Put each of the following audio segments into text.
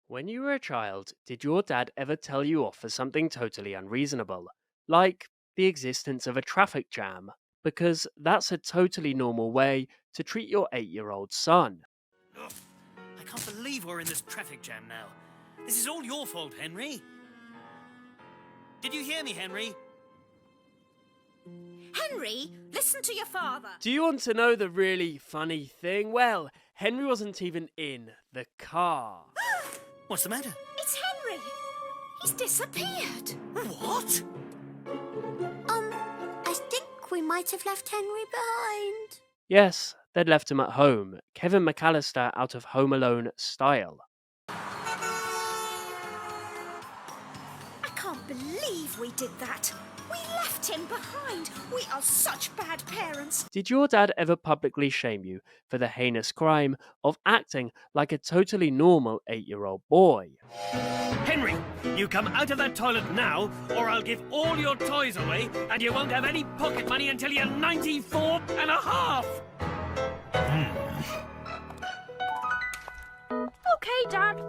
When you were a child, did your dad ever tell you off for something totally unreasonable? Like the existence of a traffic jam? Because that's a totally normal way to treat your 8-year-old son. Ugh, I can't believe we're in this traffic jam now. This is all your fault, Henry. Did you hear me, Henry? Henry, listen to your father. Do you want to know the really funny thing? Well, Henry wasn't even in the car. What's the matter? It's Henry. He's disappeared. What? I think we might have left Henry behind. Yes, they'd left him at home. Kevin McAllister out of Home Alone style. I can't believe we did that. We left him behind. We are such bad parents. Did your dad ever publicly shame you for the heinous crime of acting like a totally normal 8-year-old boy? Henry, you come out of that toilet now, or I'll give all your toys away, and you won't have any pocket money until you're 94 and a half. Okay, Dad.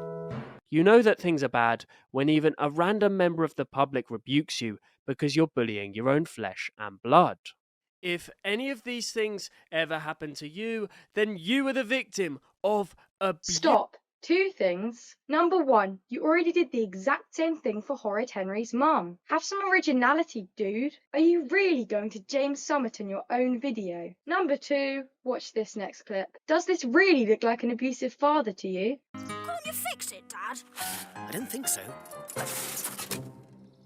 You know that things are bad when even a random member of the public rebukes you because you're bullying your own flesh and blood. If any of these things ever happen to you, then you are the victim of abuse. Stop. 2 things. Number 1, you already did the exact same thing for Horrid Henry's mum. Have some originality, dude. Are you really going to James Somerton your own video? Number 2, watch this next clip. Does this really look like an abusive father to you? Can't you fix it, Dad? I don't think so.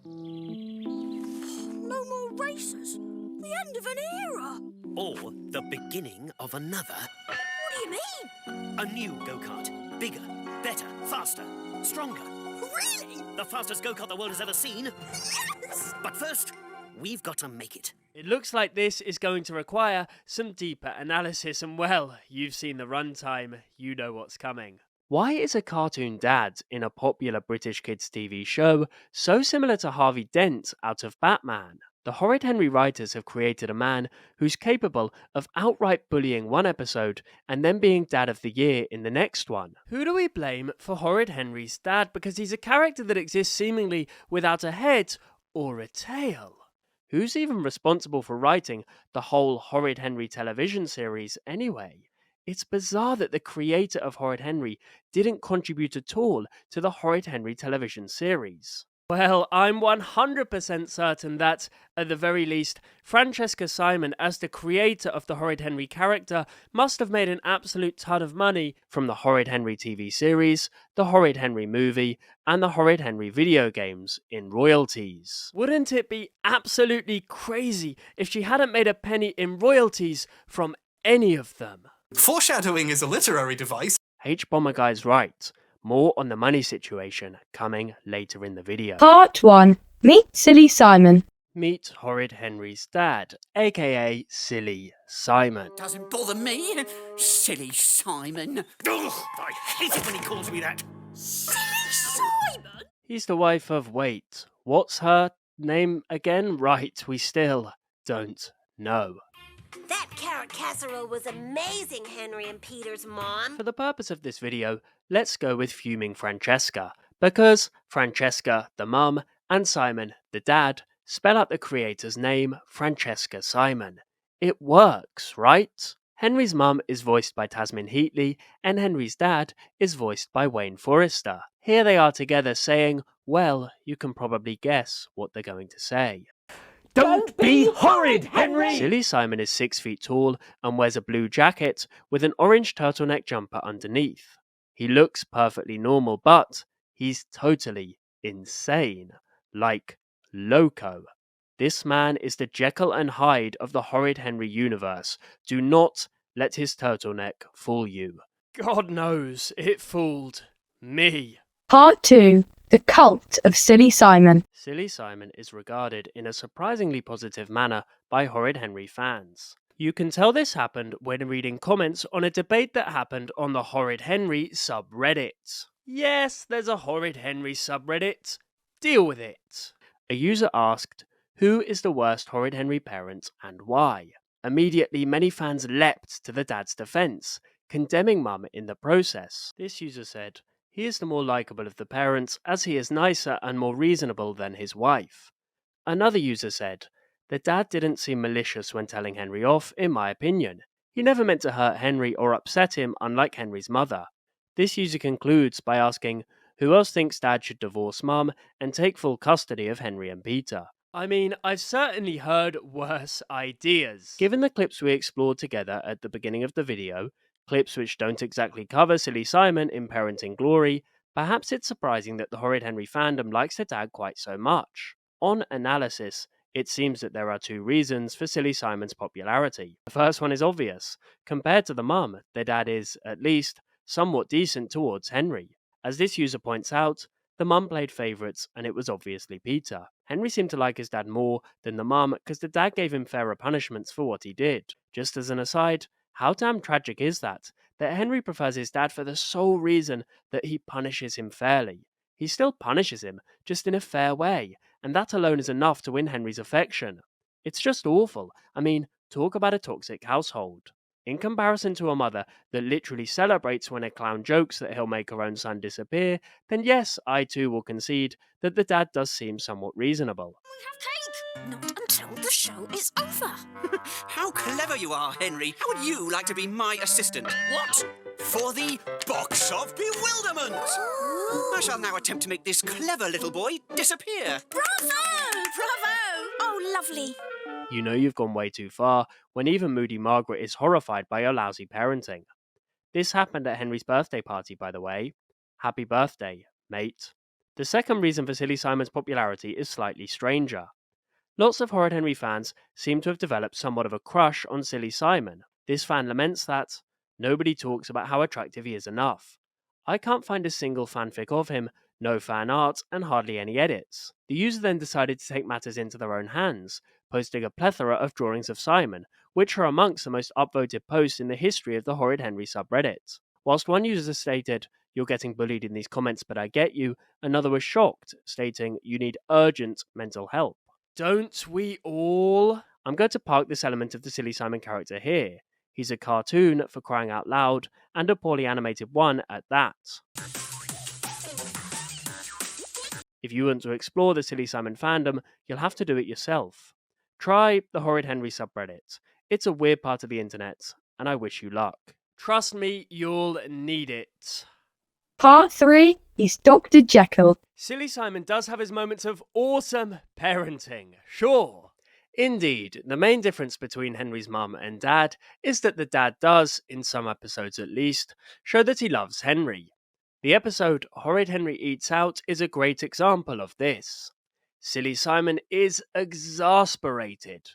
No more races. The end of an era. Or the beginning of another. What do you mean? A new go-kart. Bigger, better, faster, stronger. Really? The fastest go-kart the world has ever seen. Yes! But first, we've got to make it. It looks like this is going to require some deeper analysis, and well, you've seen the runtime, you know what's coming. Why is a cartoon dad in a popular British kids TV show so similar to Harvey Dent out of Batman? The Horrid Henry writers have created a man who's capable of outright bullying one episode and then being Dad of the Year in the next one. Who do we blame for Horrid Henry's dad? Because he's a character that exists seemingly without a head or a tail. Who's even responsible for writing the whole Horrid Henry television series anyway? It's bizarre that the creator of Horrid Henry didn't contribute at all to the Horrid Henry television series. Well, I'm 100% certain that, at the very least, Francesca Simon, as the creator of the Horrid Henry character, must have made an absolute ton of money from the Horrid Henry TV series, the Horrid Henry movie, and the Horrid Henry video games in royalties. Wouldn't it be absolutely crazy if she hadn't made a penny in royalties from any of them? Foreshadowing is a literary device. H-Bomber Guy's right. More on the money situation coming later in the video. Part 1. Meet Silly Simon. Meet Horrid Henry's dad, aka Silly Simon. Doesn't bother me. Silly Simon. Ugh, I hate it when he calls me that. Silly Simon? He's the wife of, wait, what's her name again? Right, we still don't know. That carrot casserole was amazing, Henry and Peter's mom. For the purpose of this video, let's go with fuming Francesca, because Francesca, the mum, and Simon, the dad, spell out the creator's name, Francesca Simon. It works, right? Henry's mum is voiced by Tasmin Heatley, and Henry's dad is voiced by Wayne Forrester. Here they are together saying, well, you can probably guess what they're going to say. Don't be horrid, Henry! Silly Simon is 6 feet tall and wears a blue jacket with an orange turtleneck jumper underneath. He looks perfectly normal, but he's totally insane. Like, loco. This man is the Jekyll and Hyde of the Horrid Henry universe. Do not let his turtleneck fool you. God knows it fooled me. Part 2. The Cult of Silly Simon. Silly Simon is regarded in a surprisingly positive manner by Horrid Henry fans. You can tell this happened when reading comments on a debate that happened on the Horrid Henry subreddit. Yes, there's a Horrid Henry subreddit. Deal with it. A user asked, who is the worst Horrid Henry parent and why? Immediately, many fans leapt to the dad's defense, condemning Mum in the process. This user said, He is the more likeable of the parents, as he is nicer and more reasonable than his wife. Another user said, "The dad didn't seem malicious when telling Henry off, in my opinion. He never meant to hurt Henry or upset him, unlike Henry's mother." This user concludes by asking, who else thinks dad should divorce mum and take full custody of Henry and Peter? I mean, I've certainly heard worse ideas. Given the clips we explored together at the beginning of the video, clips which don't exactly cover Silly Simon in parenting glory, perhaps it's surprising that the Horrid Henry fandom likes their dad quite so much. On analysis, it seems that there are two reasons for Silly Simon's popularity. The first one is obvious. Compared to the mum, their dad is, at least, somewhat decent towards Henry. As this user points out, the mum played favourites and it was obviously Peter. Henry seemed to like his dad more than the mum because the dad gave him fairer punishments for what he did. Just as an aside, how damn tragic is that Henry prefers his dad for the sole reason that he punishes him fairly. He still punishes him, just in a fair way, and that alone is enough to win Henry's affection. It's just awful. I mean, talk about a toxic household. In comparison to a mother that literally celebrates when a clown jokes that he'll make her own son disappear, then yes, I too will concede that the dad does seem somewhat reasonable. We have cake! Not until the show is over. How clever you are, Henry. How would you like to be my assistant? What? For the Box of Bewilderment! I shall now attempt to make this clever little boy disappear. Bravo! Bravo! Oh, lovely. You know you've gone way too far when even moody Margaret is horrified by your lousy parenting. This happened at Henry's birthday party, by the way. Happy birthday, mate. The second reason for Silly Simon's popularity is slightly stranger. Lots of Horrid Henry fans seem to have developed somewhat of a crush on Silly Simon. This fan laments that nobody talks about how attractive he is enough. I can't find a single fanfic of him, no fan art, and hardly any edits. The user then decided to take matters into their own hands, posting a plethora of drawings of Simon, which are amongst the most upvoted posts in the history of the Horrid Henry subreddit. Whilst one user stated, "You're getting bullied in these comments, but I get you," another was shocked, stating, "You need urgent mental help." Don't we all? I'm going to park this element of the Silly Simon character here. He's a cartoon, for crying out loud, and a poorly animated one at that. If you want to explore the Silly Simon fandom, you'll have to do it yourself. Try the Horrid Henry subreddit. It's a weird part of the internet, and I wish you luck. Trust me, you'll need it. Part 3 is Dr. Jekyll. Silly Simon does have his moments of awesome parenting, sure. Indeed, the main difference between Henry's mum and dad is that the dad does, in some episodes at least, show that he loves Henry. The episode Horrid Henry Eats Out is a great example of this. Silly Simon is exasperated.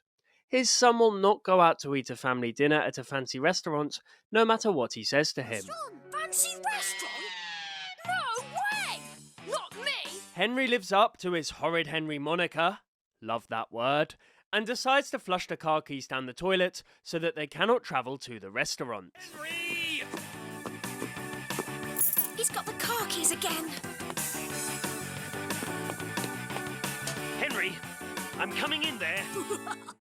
His son will not go out to eat a family dinner at a fancy restaurant, no matter what he says to him. Son, fancy restaurant? No way! Not me! Henry lives up to his Horrid Henry moniker, love that word, and decides to flush the car keys down the toilet so that they cannot travel to the restaurant. Henry! He's got the car keys again. Henry, I'm coming in there.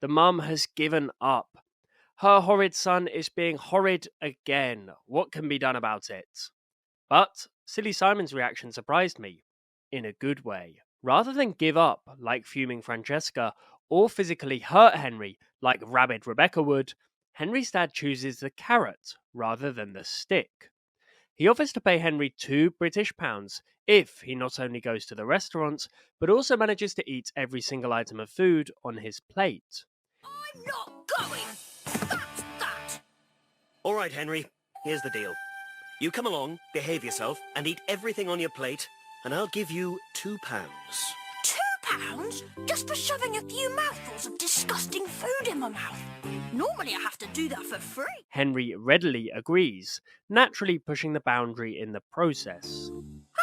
The mum has given up. Her horrid son is being horrid again. What can be done about it? But Silly Simon's reaction surprised me, in a good way. Rather than give up, like fuming Francesca, or physically hurt Henry, like rabid Rebecca would, Henry's dad chooses the carrot rather than the stick. He offers to pay Henry £2 if he not only goes to the restaurant, but also manages to eat every single item of food on his plate. I'm not going! That's that! All right, Henry, here's the deal. You come along, behave yourself, and eat everything on your plate, and I'll give you £2. £2? Just for shoving a few mouthfuls of disgusting food in my mouth. Normally I have to do that for free. Henry readily agrees, naturally pushing the boundary in the process. How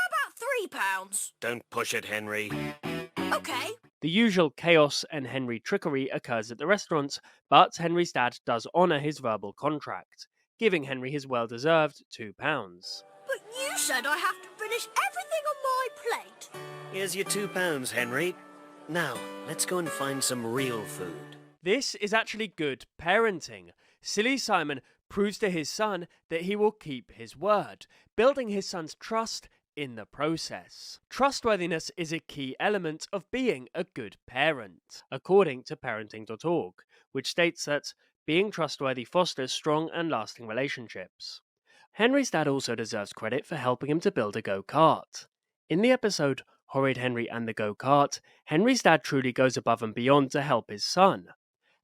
about £3? Don't push it, Henry. Okay. The usual chaos and Henry trickery occurs at the restaurant, but Henry's dad does honour his verbal contract, giving Henry his well-deserved £2. But you said I have to finish everything on my plate. Here's your £2, Henry. Now, let's go and find some real food. This is actually good parenting. Silly Simon proves to his son that he will keep his word, building his son's trust in the process. Trustworthiness is a key element of being a good parent, according to parenting.org, which states that being trustworthy fosters strong and lasting relationships. Henry's dad also deserves credit for helping him to build a go-kart. In the episode Horrid Henry and the Go-Kart, Henry's dad truly goes above and beyond to help his son.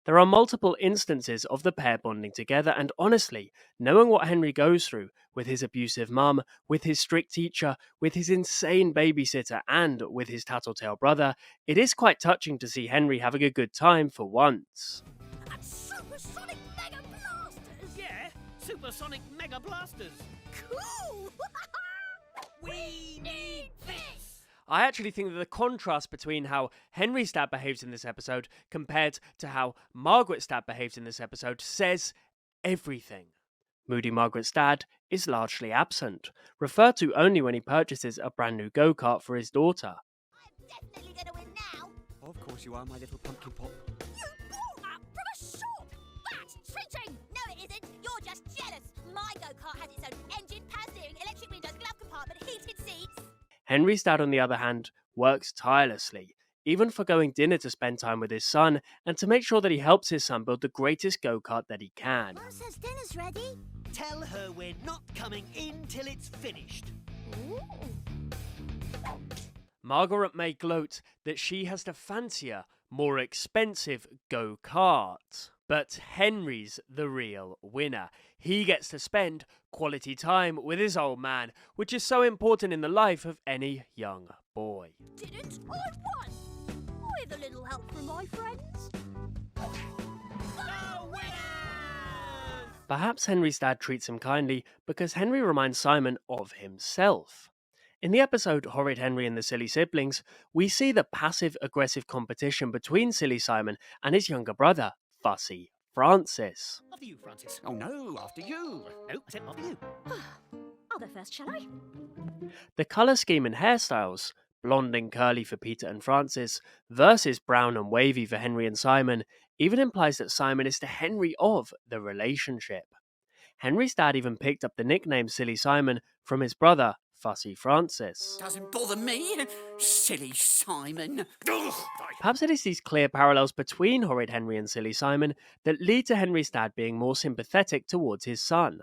There are multiple instances of the pair bonding together, and honestly, knowing what Henry goes through with his abusive mum, with his strict teacher, with his insane babysitter, and with his tattletale brother, it is quite touching to see Henry having a good time for once. And supersonic mega blasters! Yeah, supersonic mega blasters. Cool! We need this! I actually think that the contrast between how Henry's dad behaves in this episode compared to how Margaret's dad behaves in this episode says everything. Moody Margaret's dad is largely absent, referred to only when he purchases a brand new go-kart for his daughter. I'm definitely going to win now. Of course you are, my little pumpkin pop. You bought that from a shop! That's cheating! No, it isn't. You're just jealous. My go-kart has its own engine, power steering, electric windows, glove compartment, heated seats. Henry's dad, on the other hand, works tirelessly, even forgoing dinner to spend time with his son and to make sure that he helps his son build the greatest go-kart that he can. Mum says dinner's ready. Tell her we're not coming in till it's finished. Ooh. Margaret may gloat that she has the fancier, more expensive go-kart. But Henry's the real winner. He gets to spend quality time with his old man, which is so important in the life of any young boy. Didn't I won? With a little help from my friends. The winners! Perhaps Henry's dad treats him kindly because Henry reminds Simon of himself. In the episode Horrid Henry and the Silly Siblings, we see the passive-aggressive competition between Silly Simon and his younger brother, Fussy Francis. After you, Francis. Oh no, after you. No, I said after you. I'll go first, shall I? The colour scheme and hairstyles, blonde and curly for Peter and Francis, versus brown and wavy for Henry and Simon, even implies that Simon is the Henry of the relationship. Henry's dad even picked up the nickname Silly Simon from his brother, Fussy Francis. Doesn't bother me. Silly Simon. Perhaps it is these clear parallels between Horrid Henry and Silly Simon that lead to Henry's dad being more sympathetic towards his son.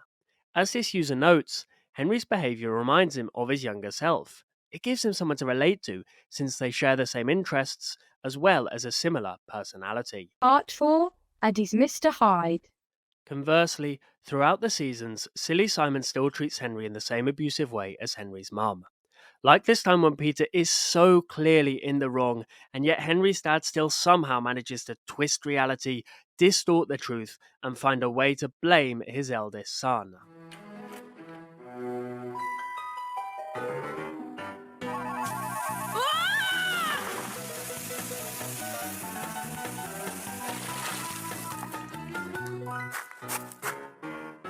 As this user notes, Henry's behaviour reminds him of his younger self. It gives him someone to relate to, since they share the same interests, as well as a similar personality. Part 4, and he's Mr Hyde. Conversely, throughout the seasons, Silly Simon still treats Henry in the same abusive way as Henry's mum. Like this time when Peter is so clearly in the wrong, and yet Henry's dad still somehow manages to twist reality, distort the truth, and find a way to blame his eldest son.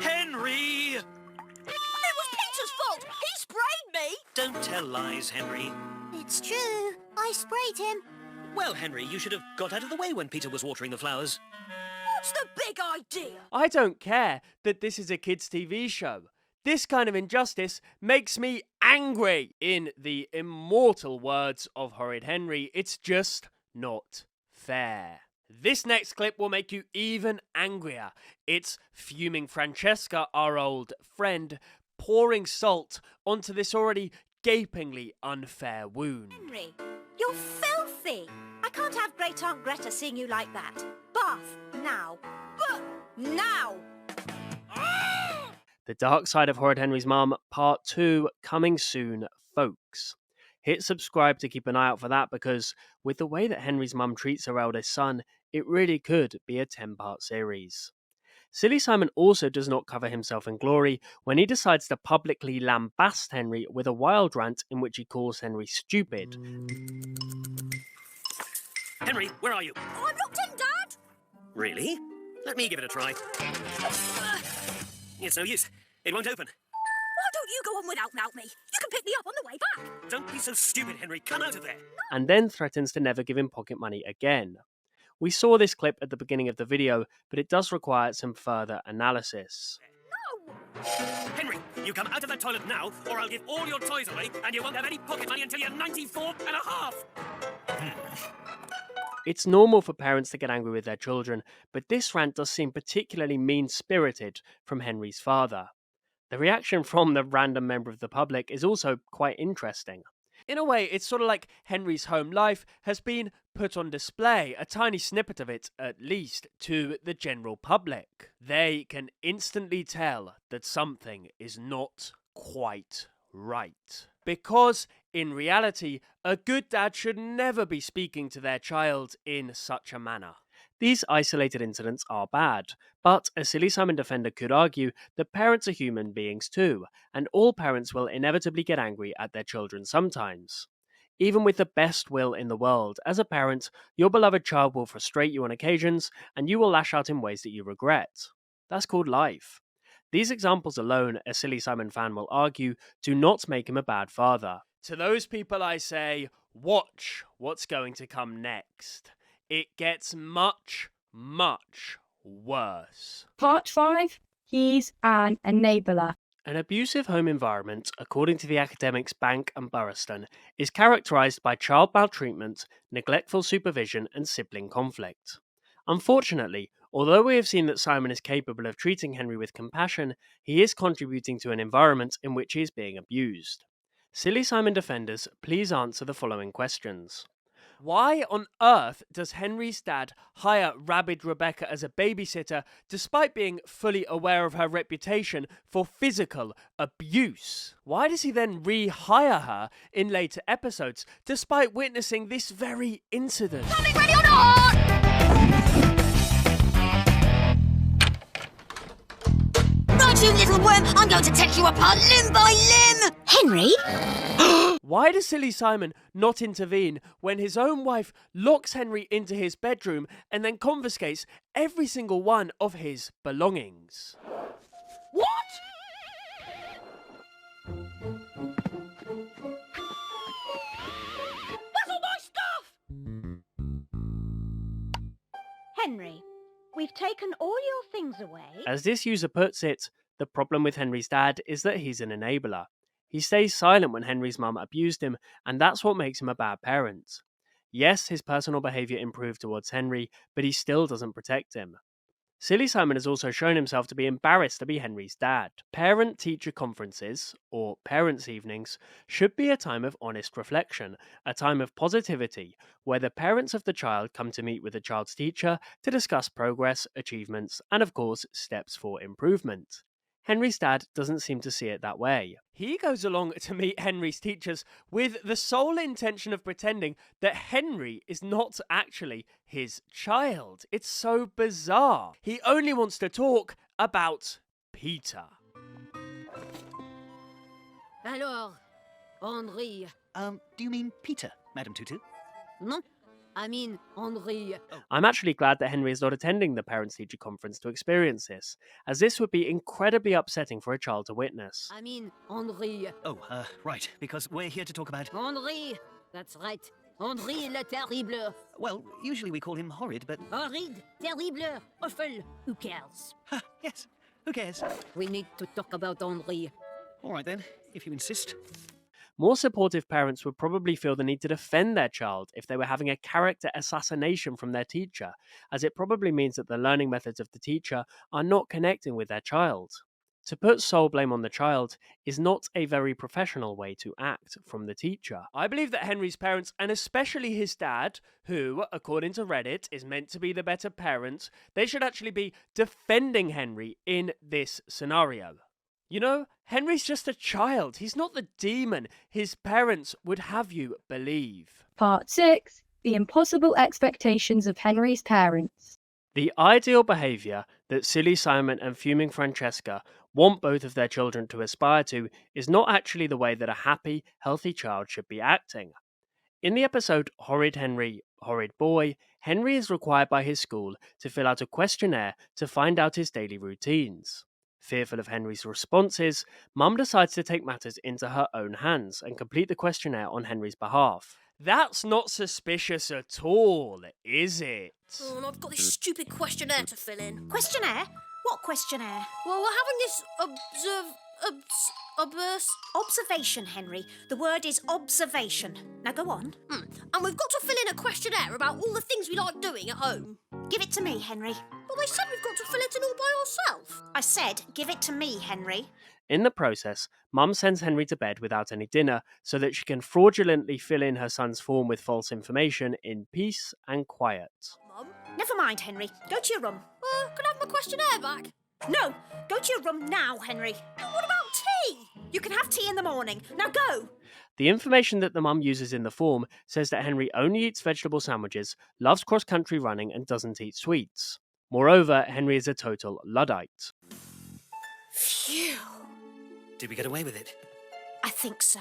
Henry! It was Peter's fault! He sprayed me! Don't tell lies, Henry. It's true. I sprayed him. Well, Henry, you should have got out of the way when Peter was watering the flowers. What's the big idea? I don't care that this is a kids' TV show. This kind of injustice makes me angry. In the immortal words of Horrid Henry, it's just not fair. This next clip will make you even angrier. It's fuming Francesca, our old friend, pouring salt onto this already gapingly unfair wound. Henry, you're filthy. I can't have Great Aunt Greta seeing you like that. Bath, now. But now! The Dark Side of Horrid Henry's Mum, Part 2, coming soon, folks. Hit subscribe to keep an eye out for that, because with the way that Henry's mum treats her eldest son, it really could be a 10-part series. Silly Simon also does not cover himself in glory when he decides to publicly lambast Henry with a wild rant in which he calls Henry stupid. Henry, where are you? I'm locked in, Dad! Really? Let me give it a try. It's no use. It won't open. Why don't you go on without me? You can pick me up on the way back. Don't be so stupid, Henry. Come out of there. And then threatens to never give him pocket money again. We saw this clip at the beginning of the video, but it does require some further analysis. No! Henry, You come out of the toilet now, or I'll give all your toys away, and you won't have any pocket money until you're 94 and a half. It's normal for parents to get angry with their children, but this rant does seem particularly mean-spirited from Henry's father. The reaction from the random member of the public is also quite interesting. In a way, it's sort of like Henry's home life has been put on display, a tiny snippet of it at least, to the general public. They can instantly tell that something is not quite right. Because, in reality, a good dad should never be speaking to their child in such a manner. These isolated incidents are bad, but a Silly Simon defender could argue that parents are human beings too, and all parents will inevitably get angry at their children sometimes. Even with the best will in the world, as a parent, your beloved child will frustrate you on occasions, and you will lash out in ways that you regret. That's called life. These examples alone, a Silly Simon fan will argue, do not make him a bad father. To those people I say, watch what's going to come next. It gets much, much worse. Part 5. He's an enabler. An abusive home environment, according to the academics Bank and Burraston, is characterised by child maltreatment, neglectful supervision, and sibling conflict. Unfortunately, although we have seen that Simon is capable of treating Henry with compassion, he is contributing to an environment in which he is being abused. Silly Simon defenders, please answer the following questions. Why on earth does Henry's dad hire rabid Rebecca as a babysitter despite being fully aware of her reputation for physical abuse? Why does he then rehire her in later episodes despite witnessing this very incident? Coming ready or not! Right, you little worm, I'm going to take you apart limb by limb! Henry? Why does Silly Simon not intervene when his own wife locks Henry into his bedroom and then confiscates every single one of his belongings? What? That's all my stuff! Henry, we've taken all your things away. As this user puts it, the problem with Henry's dad is that he's an enabler. He stays silent when Henry's mum abused him, and that's what makes him a bad parent. Yes, his personal behaviour improved towards Henry, but he still doesn't protect him. Silly Simon has also shown himself to be embarrassed to be Henry's dad. Parent-teacher conferences, or parents' evenings, should be a time of honest reflection, a time of positivity, where the parents of the child come to meet with the child's teacher to discuss progress, achievements, and of course, steps for improvement. Henry's dad doesn't seem to see it that way. He goes along to meet Henry's teachers with the sole intention of pretending that Henry is not actually his child. It's so bizarre. He only wants to talk about Peter. Alors, Henri. Do you mean Peter, Madame Tutu? Non, I mean Henri. I'm actually glad that Henry is not attending the parents-teacher conference to experience this, as this would be incredibly upsetting for a child to witness. I mean Henri. Oh, right, because we're here to talk about... Henri, that's right. Henri le Terrible. Well, usually we call him Horrid, but... Horrid, Terrible, Awful. Who cares? Ha, yes, who cares? We need to talk about Henri. All right then, if you insist. More supportive parents would probably feel the need to defend their child if they were having a character assassination from their teacher, as it probably means that the learning methods of the teacher are not connecting with their child. To put sole blame on the child is not a very professional way to act from the teacher. I believe that Henry's parents, and especially his dad, who, according to Reddit, is meant to be the better parent, they should actually be defending Henry in this scenario. You know, Henry's just a child. He's not the demon his parents would have you believe. Part 6. The impossible expectations of Henry's parents. The ideal behaviour that Silly Simon and Fuming Francesca want both of their children to aspire to is not actually the way that a happy, healthy child should be acting. In the episode Horrid Henry, Horrid Boy, Henry is required by his school to fill out a questionnaire to find out his daily routines. Fearful of Henry's responses, Mum decides to take matters into her own hands and complete the questionnaire on Henry's behalf. That's not suspicious at all, is it? Oh, and I've got this stupid questionnaire to fill in. Questionnaire? What questionnaire? Well, we're having this Observation, Henry. The word is observation. Now go on. And we've got to fill in a questionnaire about all the things we like doing at home. Give it to me, Henry. But they said we've got to fill it in all by ourselves. I said, give it to me, Henry. In the process, Mum sends Henry to bed without any dinner so that she can fraudulently fill in her son's form with false information in peace and quiet. Mum? Never mind, Henry. Go to your room. Can I have my questionnaire back? No, go to your room now, Henry. But what about tea? You can have tea in the morning. Now go. The information that the mum uses in the form says that Henry only eats vegetable sandwiches, loves cross-country running and doesn't eat sweets. Moreover, Henry is a total Luddite. Phew. Did we get away with it? I think so.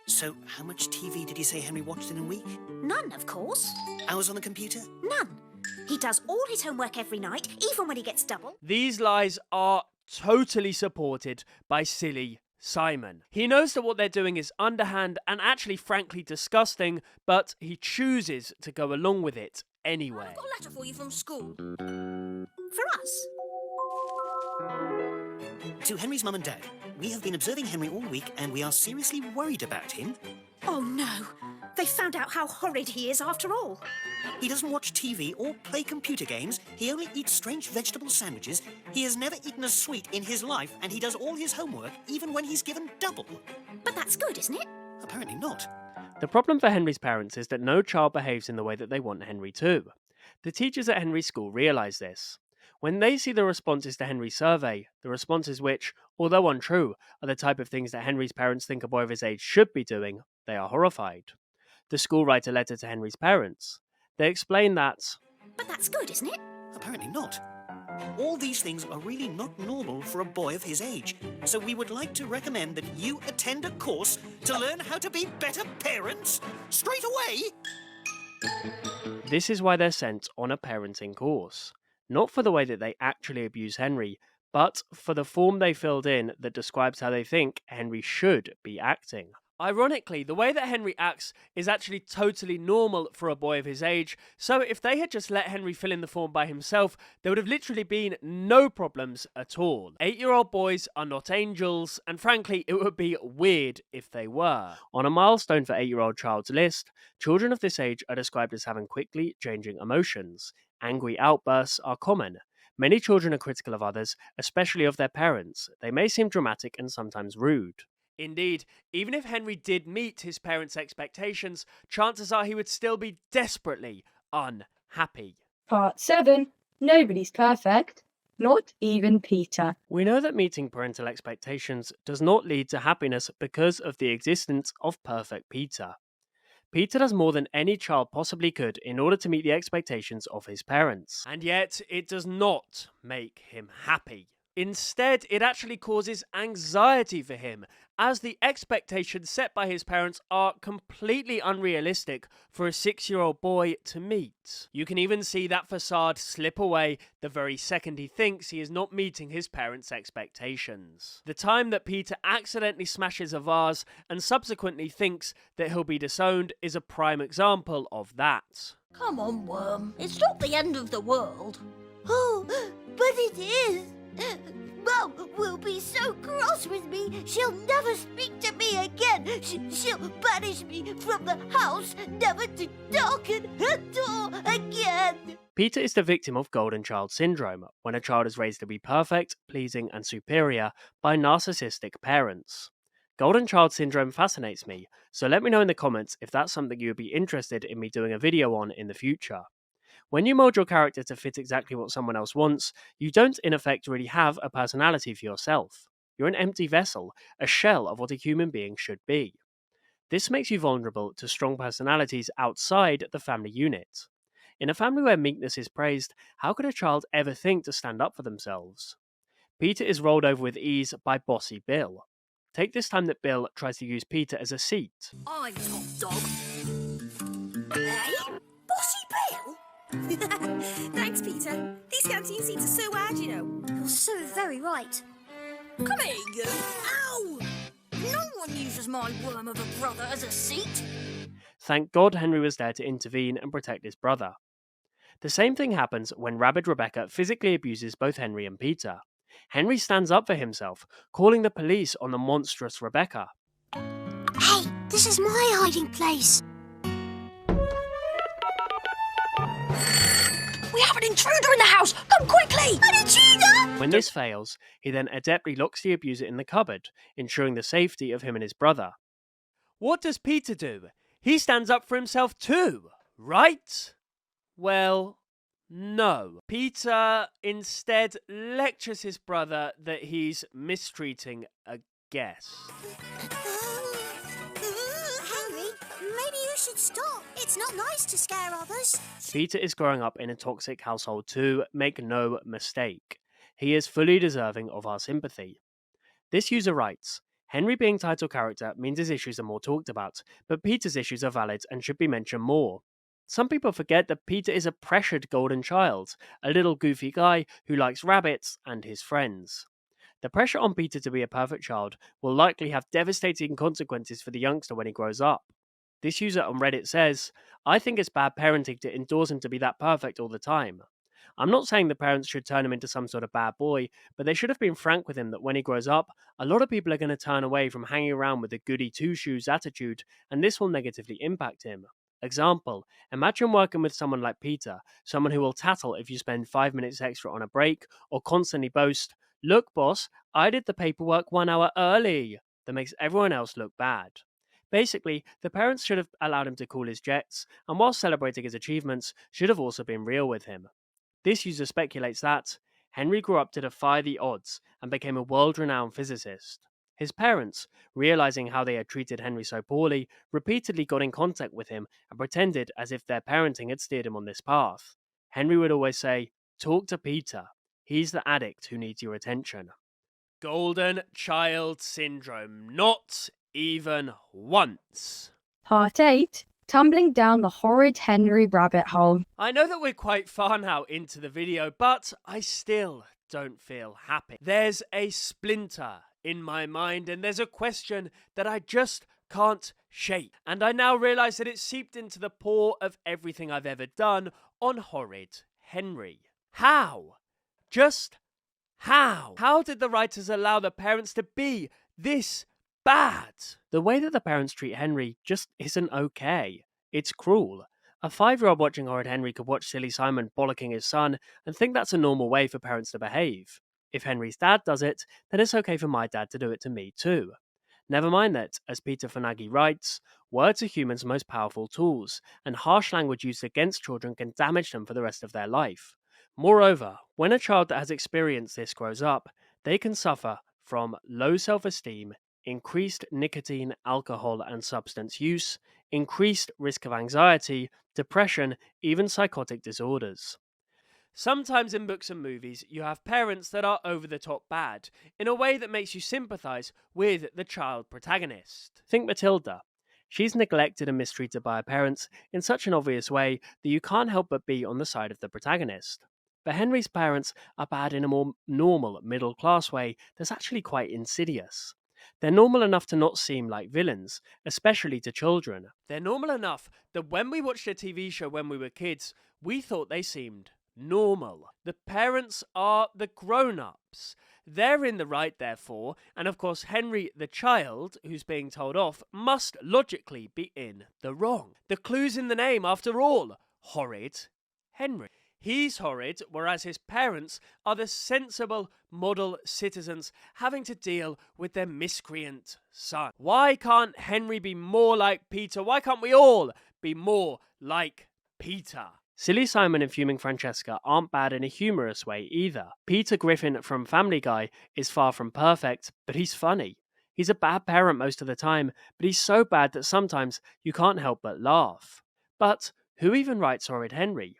So, how much TV did you say Henry watched in a week? None, of course. Hours on the computer? None. He does all his homework every night, even when he gets double. These lies are totally supported by silly Simon. He knows that what they're doing is underhand and actually frankly disgusting, but he chooses to go along with it anyway. I've got a letter for you from school. For us. To Henry's mum and dad, we have been observing Henry all week and we are seriously worried about him. Oh no, they found out how horrid he is after all. He doesn't watch TV or play computer games. He only eats strange vegetable sandwiches. He has never eaten a sweet in his life and he does all his homework even when he's given double. But that's good, isn't it? Apparently not. The problem for Henry's parents is that no child behaves in the way that they want Henry to. The teachers at Henry's school realise this. When they see the responses to Henry's survey, the responses which, although untrue, are the type of things that Henry's parents think a boy of his age should be doing, they are horrified. The school write a letter to Henry's parents. They explain that... But that's good, isn't it? Apparently not. All these things are really not normal for a boy of his age, so we would like to recommend that you attend a course to learn how to be better parents straight away. This is why they're sent on a parenting course. Not for the way that they actually abuse Henry, but for the form they filled in that describes how they think Henry should be acting. Ironically, the way that Henry acts is actually totally normal for a boy of his age, so if they had just let Henry fill in the form by himself, there would have literally been no problems at all. 8-year-old boys are not angels, and frankly, it would be weird if they were. On a milestone for 8-year-old child's list, children of this age are described as having quickly changing emotions. Angry outbursts are common. Many children are critical of others, especially of their parents. They may seem dramatic and sometimes rude. Indeed, even if Henry did meet his parents' expectations, chances are he would still be desperately unhappy. Part 7. Nobody's perfect. Not even Peter. We know that meeting parental expectations does not lead to happiness because of the existence of perfect Peter. Peter does more than any child possibly could in order to meet the expectations of his parents. And yet, it does not make him happy. Instead, it actually causes anxiety for him, as the expectations set by his parents are completely unrealistic for a 6-year-old boy to meet. You can even see that facade slip away the very second he thinks he is not meeting his parents' expectations. The time that Peter accidentally smashes a vase and subsequently thinks that he'll be disowned is a prime example of that. Come on, Worm. It's not the end of the world. Oh, but it is. Mum will be so cross with me, she'll never speak to me again. She'll banish me from the house, never to darken her door again. Peter is the victim of golden child syndrome, when a child is raised to be perfect, pleasing and superior by narcissistic parents. Golden child syndrome fascinates me, so let me know in the comments if that's something you would be interested in me doing a video on in the future. When you mold your character to fit exactly what someone else wants, you don't in effect really have a personality for yourself. You're an empty vessel, a shell of what a human being should be. This makes you vulnerable to strong personalities outside the family unit. In a family where meekness is praised, how could a child ever think to stand up for themselves? Peter is rolled over with ease by bossy Bill. Take this time that Bill tries to use Peter as a seat. I'm top dog. Hey? Bossy Bill? Thanks, Peter. These canteen seats are so hard, you know. You're so very right. Come here, you. Ow! No one uses my worm of a brother as a seat. Thank God Henry was there to intervene and protect his brother. The same thing happens when rabid Rebecca physically abuses both Henry and Peter. Henry stands up for himself, calling the police on the monstrous Rebecca. Hey, this is my hiding place. We have an intruder in the house! Come quickly! An intruder! When this fails, he then adeptly locks the abuser in the cupboard, ensuring the safety of him and his brother. What does Peter do? He stands up for himself too, right? Well, no. Peter instead lectures his brother that he's mistreating a guest. Henry, maybe you should stop. It's not nice to scare others. Peter is growing up in a toxic household too, make no mistake. He is fully deserving of our sympathy. This user writes, Henry being title character means his issues are more talked about, but Peter's issues are valid and should be mentioned more. Some people forget that Peter is a pressured golden child, a little goofy guy who likes rabbits and his friends. The pressure on Peter to be a perfect child will likely have devastating consequences for the youngster when he grows up. This user on Reddit says, I think it's bad parenting to endorse him to be that perfect all the time. I'm not saying the parents should turn him into some sort of bad boy, but they should have been frank with him that when he grows up, a lot of people are going to turn away from hanging around with the goody two-shoes attitude, and this will negatively impact him. Example, imagine working with someone like Peter, someone who will tattle if you spend 5 minutes extra on a break, or constantly boast, look boss, I did the paperwork 1 hour early. That makes everyone else look bad. Basically, the parents should have allowed him to cool his jets, and while celebrating his achievements, should have also been real with him. This user speculates that Henry grew up to defy the odds and became a world-renowned physicist. His parents, realizing how they had treated Henry so poorly, repeatedly got in contact with him and pretended as if their parenting had steered him on this path. Henry would always say, talk to Peter. He's the addict who needs your attention. Golden Child Syndrome. Not even once. Part 8. Tumbling down the Horrid Henry rabbit hole. I know that we're quite far now into the video, but I still don't feel happy. There's a splinter in my mind, and there's a question that I just can't shake. And I now realise that it's seeped into the pore of everything I've ever done on Horrid Henry. How? Just how? How did the writers allow the parents to be this bad? The way that the parents treat Henry just isn't okay. It's cruel. A 5-year-old watching Horrid Henry could watch Silly Simon bollocking his son and think that's a normal way for parents to behave. If Henry's dad does it, then it's okay for my dad to do it to me too. Never mind that, as Peter Fonagy writes, words are humans' most powerful tools, and harsh language used against children can damage them for the rest of their life. Moreover, when a child that has experienced this grows up, they can suffer from low self-esteem, increased nicotine, alcohol, and substance use, increased risk of anxiety, depression, even psychotic disorders. Sometimes in books and movies, you have parents that are over-the-top bad, in a way that makes you sympathise with the child protagonist. Think Matilda. She's neglected and mistreated by her parents in such an obvious way that you can't help but be on the side of the protagonist. But Henry's parents are bad in a more normal, middle-class way that's actually quite insidious. They're normal enough to not seem like villains, especially to children. They're normal enough that when we watched a TV show when we were kids, we thought they seemed normal. The parents are the grown-ups. They're in the right, therefore, and of course Henry, the child, who's being told off, must logically be in the wrong. The clue's in the name, after all. Horrid Henry. He's horrid, whereas his parents are the sensible model citizens having to deal with their miscreant son. Why can't Henry be more like Peter? Why can't we all be more like Peter? Silly Simon and fuming Francesca aren't bad in a humorous way either. Peter Griffin from Family Guy is far from perfect, but he's funny. He's a bad parent most of the time, but he's so bad that sometimes you can't help but laugh. But who even writes Horrid Henry?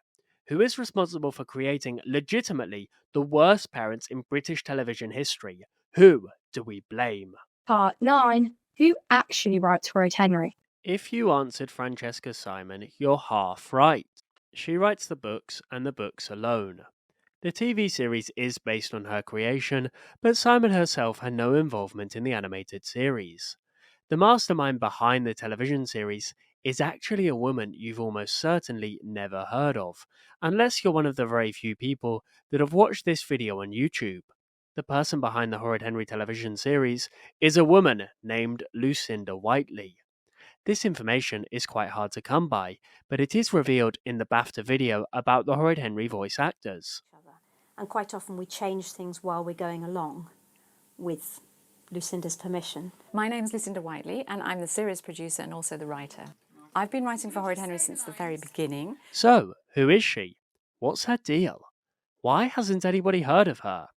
Who is responsible for creating, legitimately, the worst parents in British television history? Who do we blame? Part 9. Who actually writes Horrid Henry? If you answered Francesca Simon, you're half right. She writes the books, and the books alone. The TV series is based on her creation, but Simon herself had no involvement in the animated series. The mastermind behind the television series is actually a woman you've almost certainly never heard of, unless you're one of the very few people that have watched this video on YouTube. The person behind the Horrid Henry television series is a woman named Lucinda Whiteley. This information is quite hard to come by, but it is revealed in the BAFTA video about the Horrid Henry voice actors. And quite often we change things while we're going along with Lucinda's permission. My name's Lucinda Whiteley, and I'm the series producer and also the writer. I've been writing for Horrid Henry since the very beginning. So, who is she? What's her deal? Why hasn't anybody heard of her?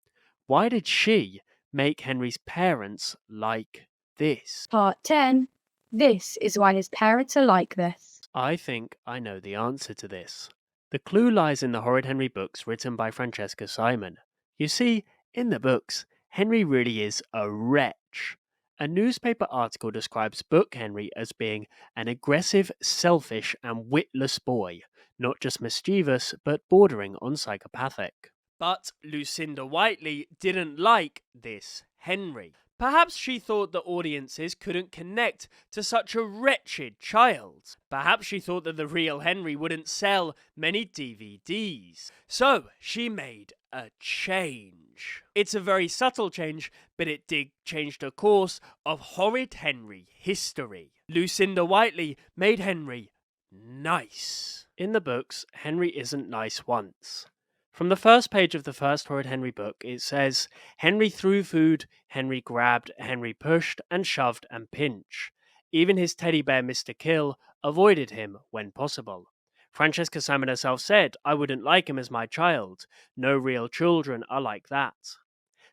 Why did she make Henry's parents like this? Part 10. This is why his parents are like this. I think I know the answer to this. The clue lies in the Horrid Henry books written by Francesca Simon. You see, in the books, Henry really is a wretch. A newspaper article describes Book Henry as being an aggressive, selfish, and witless boy, not just mischievous, but bordering on psychopathic. But Lucinda Whiteley didn't like this Henry. Perhaps she thought the audiences couldn't connect to such a wretched child. Perhaps she thought that the real Henry wouldn't sell many DVDs. So she made a change. It's a very subtle change, but it did change the course of Horrid Henry history. Lucinda Whiteley made Henry nice. In the books, Henry isn't nice once. From the first page of the first Horrid Henry book, it says, Henry threw food, Henry grabbed, Henry pushed and shoved and pinched. Even his teddy bear Mr. Kill avoided him when possible. Francesca Simon herself said, I wouldn't like him as my child. No real children are like that.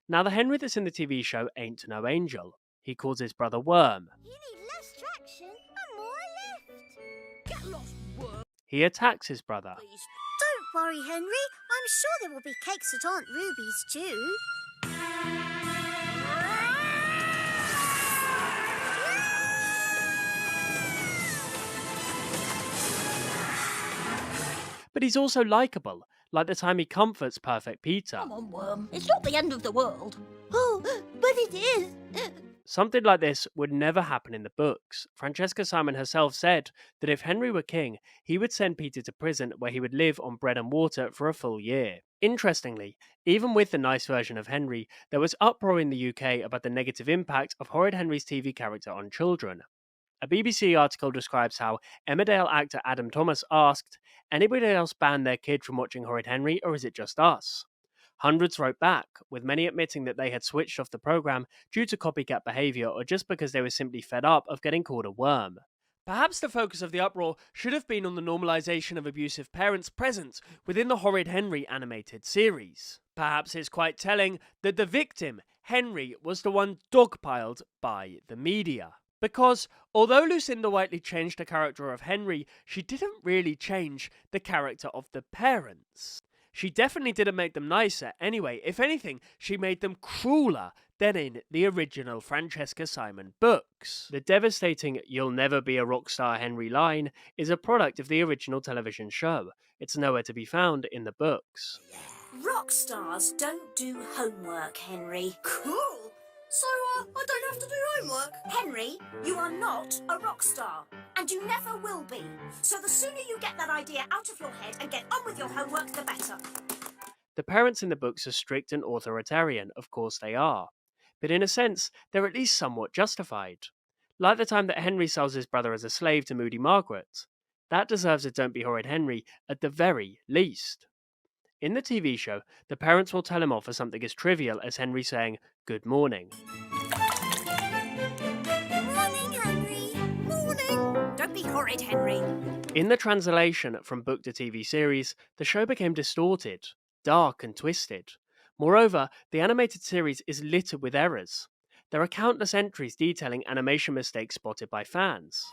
Now the Henry that's in the TV show ain't no angel. He calls his brother Worm. You need less traction and more lift. Get lost, Worm. He attacks his brother. Don't worry, Henry. I'm sure there will be cakes at Aunt Ruby's too. But he's also likeable, like the time he comforts Perfect Peter. Come on, Worm. It's not the end of the world. Oh, but it is. Something like this would never happen in the books. Francesca Simon herself said that if Henry were king, he would send Peter to prison where he would live on bread and water for a full year. Interestingly, even with the nice version of Henry, there was uproar in the UK about the negative impact of Horrid Henry's TV character on children. A BBC article describes how Emmerdale actor Adam Thomas asked, anybody else ban their kid from watching Horrid Henry, or is it just us? Hundreds wrote back, with many admitting that they had switched off the programme due to copycat behaviour or just because they were simply fed up of getting called a worm. Perhaps the focus of the uproar should have been on the normalisation of abusive parents present within the Horrid Henry animated series. Perhaps it's quite telling that the victim, Henry, was the one dogpiled by the media. Because, although Lucinda Whiteley changed the character of Henry, she didn't really change the character of the parents. She definitely didn't make them nicer. Anyway, if anything, she made them crueler than in the original Francesca Simon books. The devastating "You'll never be a rock star Henry" line is a product of the original television show. It's nowhere to be found in the books. Rock stars don't do homework, Henry. Cool. So, I don't have to do homework. Henry, you are not a rock star, and you never will be. So the sooner you get that idea out of your head and get on with your homework, the better. The parents in the books are strict and authoritarian, of course they are. But in a sense, they're at least somewhat justified. Like the time that Henry sells his brother as a slave to Moody Margaret. That deserves a Don't Be Horrid Henry at the very least. In the TV show, the parents will tell him off for something as trivial as Henry saying, good morning. Morning, Henry. Morning. Don't be horrid, Henry. In the translation from book to TV series, the show became distorted, dark and twisted. Moreover, the animated series is littered with errors. There are countless entries detailing animation mistakes spotted by fans.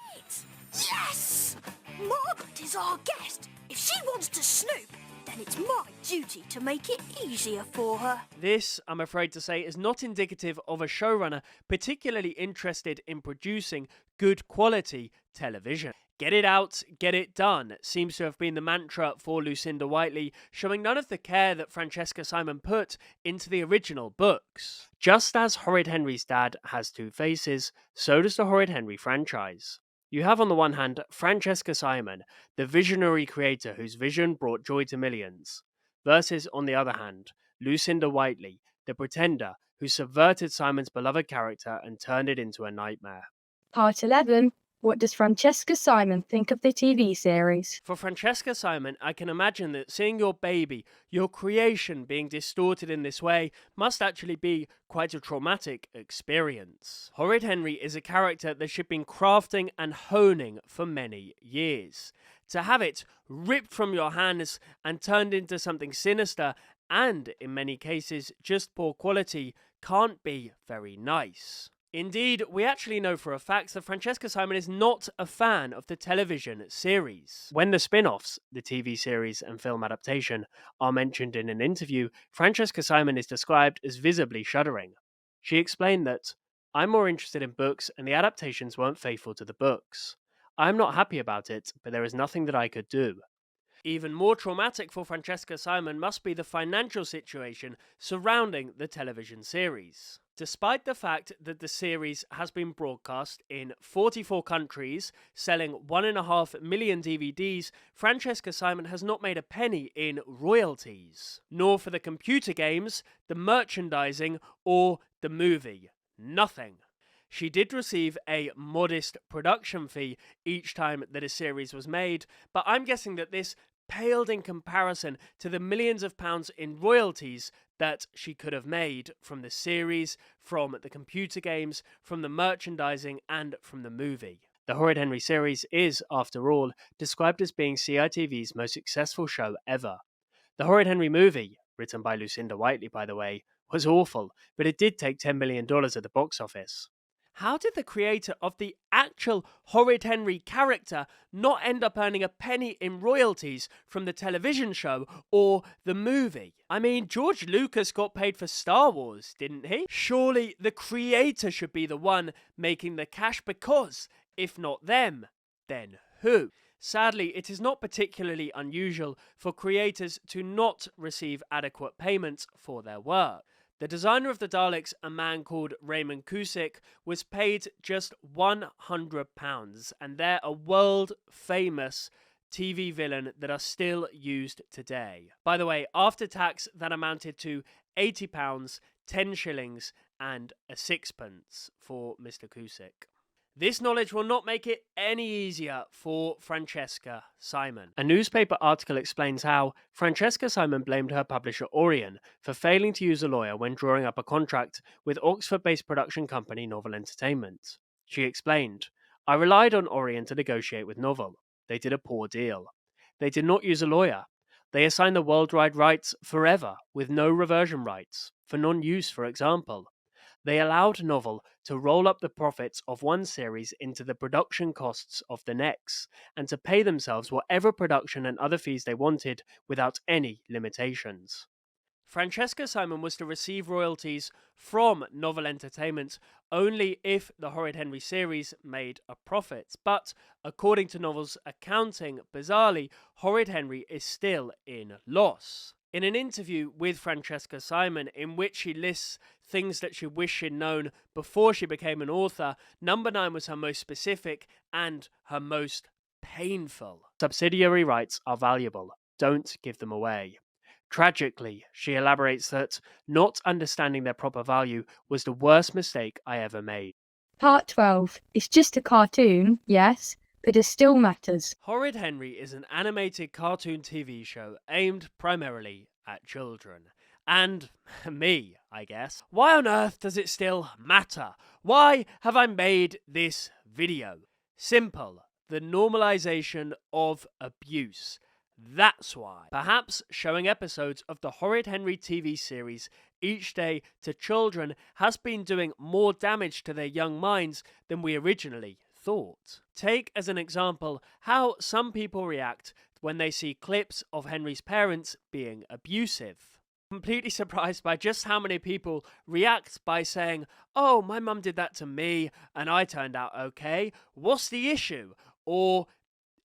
Yes! Margaret is our guest. If she wants to snoop, then it's my duty to make it easier for her. This, I'm afraid to say, is not indicative of a showrunner particularly interested in producing good quality television. Get it out, get it done seems to have been the mantra for Lucinda Whiteley, showing none of the care that Francesca Simon put into the original books. Just as Horrid Henry's dad has two faces, so does the Horrid Henry franchise. You have on the one hand Francesca Simon, the visionary creator whose vision brought joy to millions, versus on the other hand Lucinda Whiteley, the pretender who subverted Simon's beloved character and turned it into a nightmare. Part 11. What does Francesca Simon think of the TV series? For Francesca Simon, I can imagine that seeing your baby, your creation, being distorted in this way must actually be quite a traumatic experience. Horrid Henry is a character that she'd been crafting and honing for many years. To have it ripped from your hands and turned into something sinister and, in many cases, just poor quality can't be very nice. Indeed, we actually know for a fact that Francesca Simon is not a fan of the television series. When the spin-offs, the TV series and film adaptation, are mentioned in an interview, Francesca Simon is described as visibly shuddering. She explained that, "I'm more interested in books and the adaptations weren't faithful to the books. I'm not happy about it, but there is nothing that I could do." Even more traumatic for Francesca Simon must be the financial situation surrounding the television series. Despite the fact that the series has been broadcast in 44 countries, selling 1.5 million DVDs, Francesca Simon has not made a penny in royalties, nor for the computer games, the merchandising, or the movie. Nothing. She did receive a modest production fee each time that a series was made, but I'm guessing that this paled in comparison to the millions of pounds in royalties that she could have made from the series, from the computer games, from the merchandising, and from the movie. The Horrid Henry series is, after all, described as being CITV's most successful show ever. The Horrid Henry movie, written by Lucinda Whiteley by the way, was awful, but it did take $10 million at the box office. How did the creator of the actual Horrid Henry character not end up earning a penny in royalties from the television show or the movie? I mean, George Lucas got paid for Star Wars, didn't he? Surely the creator should be the one making the cash because, if not them, then who? Sadly, it is not particularly unusual for creators to not receive adequate payments for their work. The designer of the Daleks, a man called Raymond Cusick, was paid just £100, and they're a world-famous TV villain that are still used today. By the way, after tax, that amounted to £80, 10 shillings, and a sixpence for Mr. Cusick. This knowledge will not make it any easier for Francesca Simon. A newspaper article explains how Francesca Simon blamed her publisher Orion for failing to use a lawyer when drawing up a contract with Oxford-based production company Novel Entertainment. She explained, "I relied on Orion to negotiate with Novel. They did a poor deal. They did not use a lawyer. They assigned the worldwide rights forever with no reversion rights, for non-use for example. They allowed Novel to roll up the profits of one series into the production costs of the next, and to pay themselves whatever production and other fees they wanted without any limitations." Francesca Simon was to receive royalties from Novel Entertainment only if the Horrid Henry series made a profit, but according to Novel's accounting, bizarrely, Horrid Henry is still in loss. In an interview with Francesca Simon, in which she lists things that she wished she'd known before she became an author, number 9 was her most specific and her most painful. Subsidiary rights are valuable. Don't give them away. Tragically, she elaborates that not understanding their proper value was the worst mistake I ever made. Part 12. It's just a cartoon, yes, but it still matters. Horrid Henry is an animated cartoon TV show aimed primarily at children. And me, I guess. Why on earth does it still matter? Why have I made this video? Simple. The normalization of abuse. That's why. Perhaps showing episodes of the Horrid Henry TV series each day to children has been doing more damage to their young minds than we originally thought. Take as an example how some people react when they see clips of Henry's parents being abusive. Completely surprised by just how many people react by saying, "Oh, my mum did that to me and I turned out okay. What's the issue?" Or,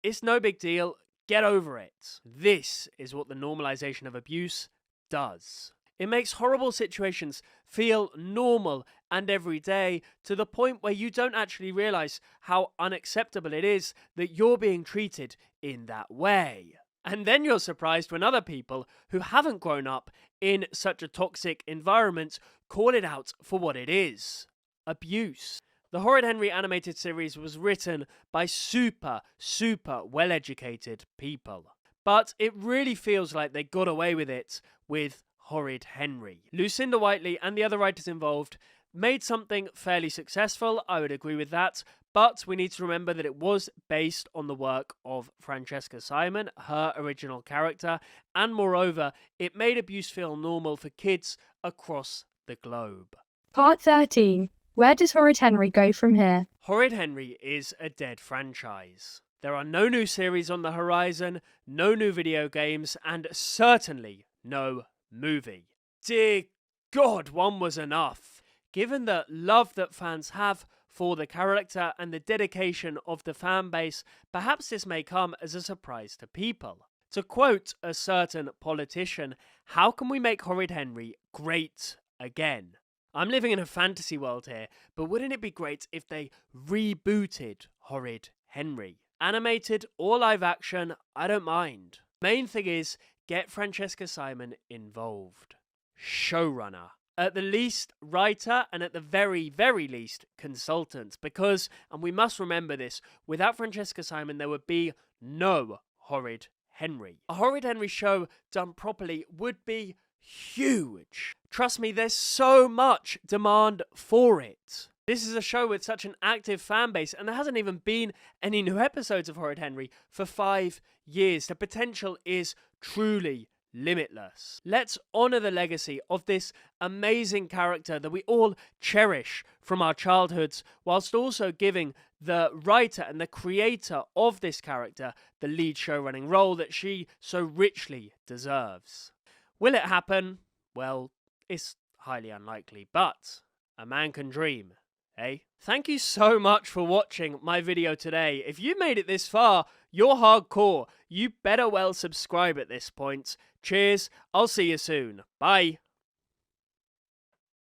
"It's no big deal. Get over it." This is what the normalization of abuse does. It makes horrible situations feel normal and everyday to the point where you don't actually realize how unacceptable it is that you're being treated in that way. And then you're surprised when other people who haven't grown up in such a toxic environment call it out for what it is: abuse. The Horrid Henry animated series was written by super well-educated people. But it really feels like they got away with it with Horrid Henry. Lucinda Whiteley and the other writers involved made something fairly successful, I would agree with that, but we need to remember that it was based on the work of Francesca Simon, her original character, and moreover, it made abuse feel normal for kids across the globe. Part 13. Where does Horrid Henry go from here? Horrid Henry is a dead franchise. There are no new series on the horizon, no new video games, and certainly no movie. Dear God, one was enough. Given the love that fans have for the character and the dedication of the fan base, perhaps this may come as a surprise to people. To quote a certain politician, how can we make Horrid Henry great again? I'm living in a fantasy world here, but wouldn't it be great if they rebooted Horrid Henry? Animated or live action, I don't mind. Main thing is, get Francesca Simon involved. Showrunner. At the least, writer, and at the very least, consultant. Because, and we must remember this, without Francesca Simon, there would be no Horrid Henry. A Horrid Henry show done properly would be huge. Trust me, there's so much demand for it. This is a show with such an active fan base, and there hasn't even been any new episodes of Horrid Henry for 5 years. The potential is truly limitless. Let's honour the legacy of this amazing character that we all cherish from our childhoods, whilst also giving the writer and the creator of this character the lead showrunning role that she so richly deserves. Will it happen? Well, it's highly unlikely, but a man can dream, eh? Thank you so much for watching my video today. If you made it this far, you're hardcore. You better well subscribe at this point. Cheers, I'll see you soon. Bye.